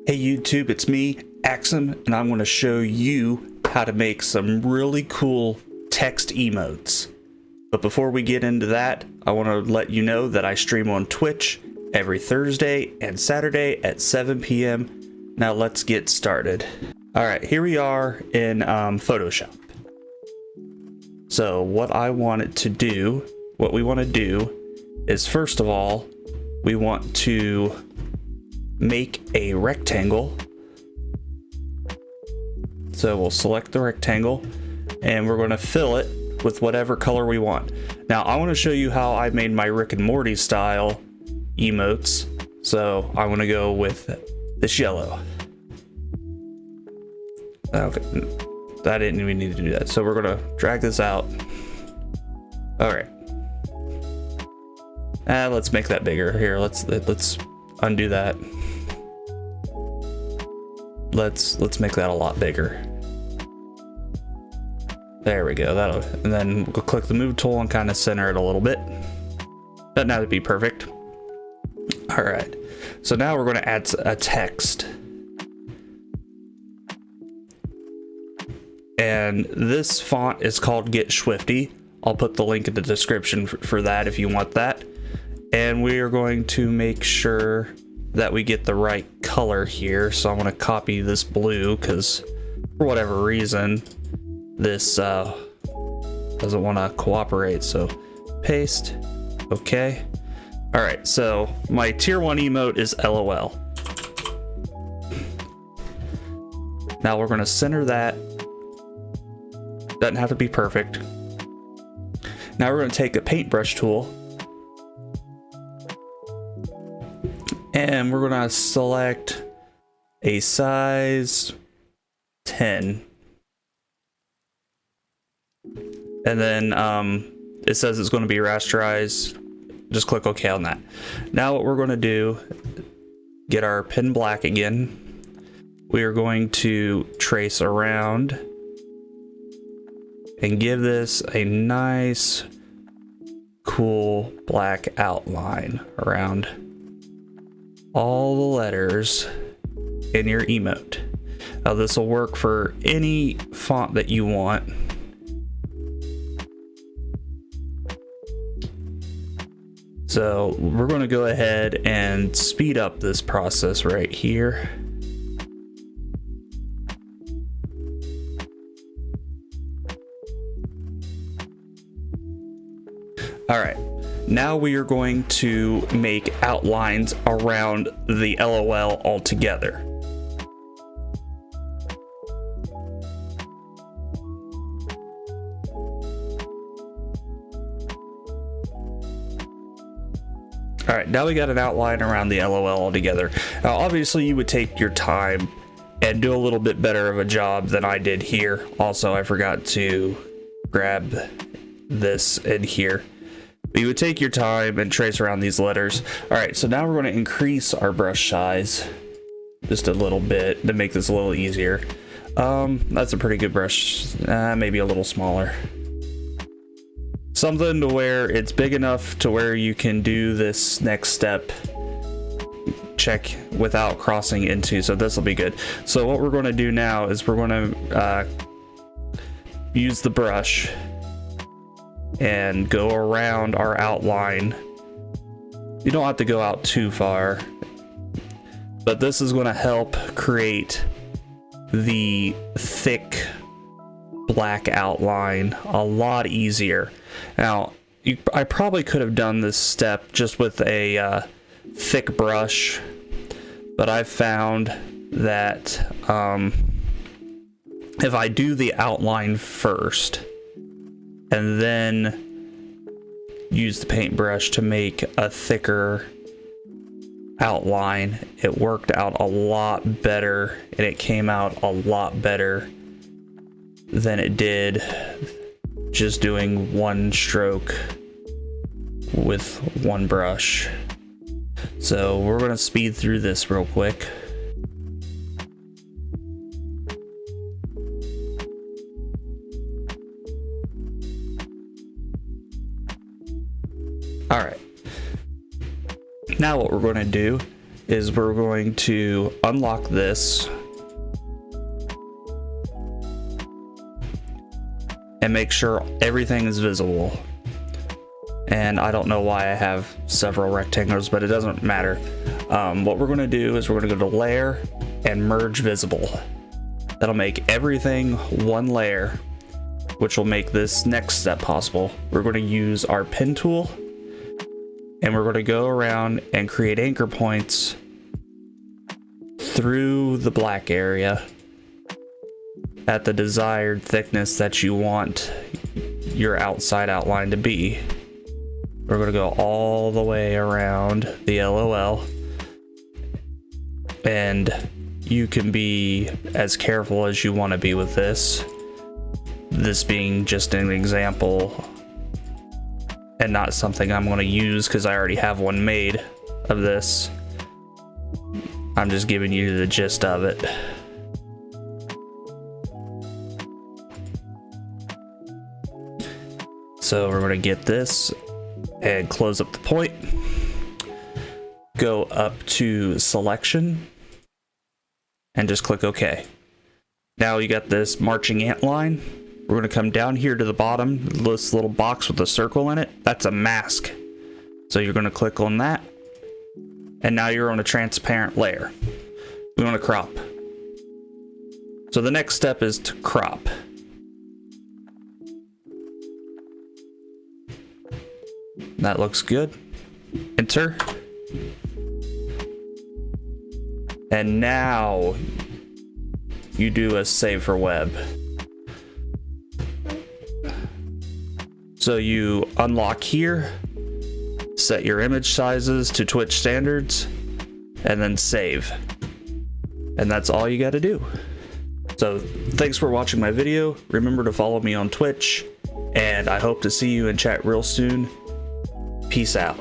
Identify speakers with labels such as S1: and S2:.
S1: Hey YouTube, it's me, Axum, and I'm going to show you how to make some really cool text emotes. But before we get into that, I want to let you know that I stream on Twitch every Thursday and Saturday at 7 p.m. Now let's get started. Alright, here we are in Photoshop. So what we want to do is, first of all, we want to make a rectangle. So we'll select the rectangle and we're going to fill it with whatever color we want. Now I want to show you how I made my Rick and Morty style emotes. So I want to go with this yellow. Okay, I didn't even need to do that. So we're going to drag this out. All right. Let's make that bigger. Here, let's undo that. Let's make that a lot bigger. There we go. And then we'll click the move tool and kind of center it a little bit. Doesn't have to be perfect. All right. So now we're going to add a text. And this font is called Get Swifty. I'll put the link in the description for that if you want that. And we are going to make sure that we get the right color here. So I'm going to copy this blue because for whatever reason this doesn't want to cooperate. So paste. Okay. All right. So my tier 1 emote is LOL. Now we're going to center that. Doesn't have to be perfect. Now we're going to take a paintbrush tool and we're going to select a size 10. And then it says it's going to be rasterized. Just click OK on that. Now what we're going to do, get our pen black again. We are going to trace around and give this a nice, cool black outline around all the letters in your emote. Now this will work for any font that you want. So we're going to go ahead and speed up this process right here. All right, now we are going to make outlines around the LOL altogether. All right, now we got an outline around the LOL altogether. Now, obviously you would take your time and do a little bit better of a job than I did here. Also, I forgot to grab this in here. You would take your time and trace around these letters. All right, so now we're going to increase our brush size just a little bit to make this a little easier. That's a pretty good brush, maybe a little smaller. Something to where it's big enough to where you can do this next step check without crossing into, so this will be good. So what we're going to do now is we're going to use the brush and go around our outline. You don't have to go out too far, but this is going to help create the thick black outline a lot easier. Now, I probably could have done this step just with a thick brush, but I've found that if I do the outline first and then use the paintbrush to make a thicker outline, it worked out a lot better and it came out a lot better than it did just doing one stroke with one brush. So we're going to speed through this real quick. All right. Now what we're going to do is we're going to unlock this and make sure everything is visible. And I don't know why I have several rectangles, but it doesn't matter. What we're going to do is we're going to go to layer and merge visible. That'll make everything one layer, which will make this next step possible. We're going to use our pen tool, and we're going to go around and create anchor points through the black area at the desired thickness that you want your outside outline to be. We're going to go all the way around the LOL, and you can be as careful as you want to be with this. This being just an example and not something I'm going to use because I already have one made of this. I'm just giving you the gist of it. So we're going to get this and close up the point. Go up to selection and just click OK. Now you got this marching ant line. We're going to come down here to the bottom, this little box with a circle in it. That's a mask. So you're going to click on that. And now you're on a transparent layer. We want to crop. So the next step is to crop. That looks good. Enter. And now you do a save for web. So you unlock here, set your image sizes to Twitch standards, and then save. And that's all you got to do. So thanks for watching my video. Remember to follow me on Twitch, and I hope to see you in chat real soon. Peace out.